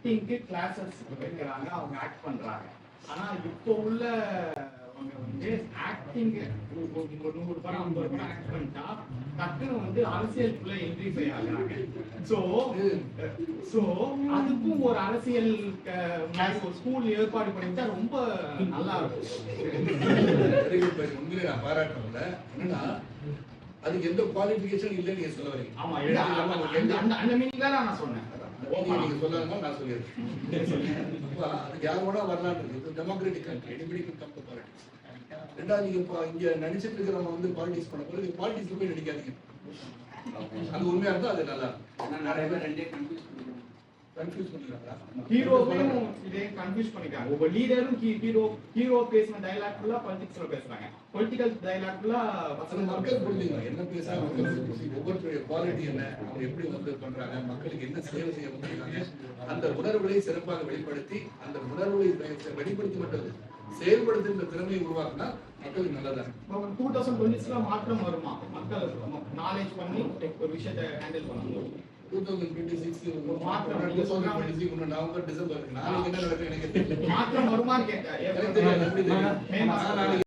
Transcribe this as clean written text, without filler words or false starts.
ஆக்டிங்க்கு classes வைக்கிறாங்க, அவங்க act பண்றாங்க. ஆனா இப்போ உள்ள வந்து ஆக்டிங் 100 படம் 50 படம் ஆக்ட் பண்ணிட்டா டக்குன்னு வந்து அரசியலுக்குள்ள என்ட்ரிஃபை ஆகுறாங்க. சோ அதுக்கும் ஒரு அரசியல் ஒரு ஸ்கூல் ஏற்பாடு பண்ணிட்டா ரொம்ப நல்லா இருக்கும். உண்மையிலே நான் பாராட்டுறேன்ல, என்னன்னா அதுக்கு எந்த குவாலிஃபிகேஷன் இல்லைன்னு நீங்க சொல்ல வரீங்க. ஆமா, அந்த மீனிங்ல நான் சொன்னேன். நீங்க சொல்லாம நான் சொல்லிடுறேன். அதுக்கு யார் வேணா வரலான்னு இருக்கு. Democratic country, anybody can come to politics. ரெண்டாவது, நீங்க இப்போ இங்க நடிச்சிட்டு இருக்கிறவங்க வந்து பாலிடிக்ஸ் பண்ண போது பாலிடிக்ஸ்ல போய் நடிக்காதீங்க. அது உண்மையா இருந்தா அது நல்லா இருக்கும். நிறைய பேர் ரெண்டே கன்ஃபியூஸ் பண்ணிக்கிறாங்களா? ஹீரோவையும் இதே கன்ஃபியூஸ் பண்ணிக்கிறாங்க. ஒவ்வொரு லீடரும் ஹீரோ பேசின டயலாக் ஃபுல்லா பாலிடிக்ஸ்ல பேசுறாங்க. பொலிட்டிக்கல் டயலாக் ஃபுல்லா மக்கள் புரிஞ்சுங்க என்ன பேசுறாங்க, மக்கள் ஒவ்வொருத்தருடைய குவாலிட்டி என்ன, அவங்க எப்படி வந்து பண்றாங்க, மக்களுக்கு என்ன சேவை செய்ய முடியுறாங்க, அந்த உணர்வுகளை சிறப்பாக வெளிப்படுத்தி அந்த உணர்வுகளை வெளிப்படுத்தி மட்டும் செயல்படுத்துகின்ற திறமையை உருவாக்குனா மக்களுக்கு நல்லதா. 2026 மாற்றம் வருமா? மக்கள் நாலேஜ் பண்ணி ஒரு விஷயத்தை ஹேண்டில் பண்ணணும். 2026 மாற்றம் நவம்பர் டிசம்பர் நாளைக்கு என்ன நடக்குது எனக்கு மாற்றம் வருமான்னு கேட்டேன்.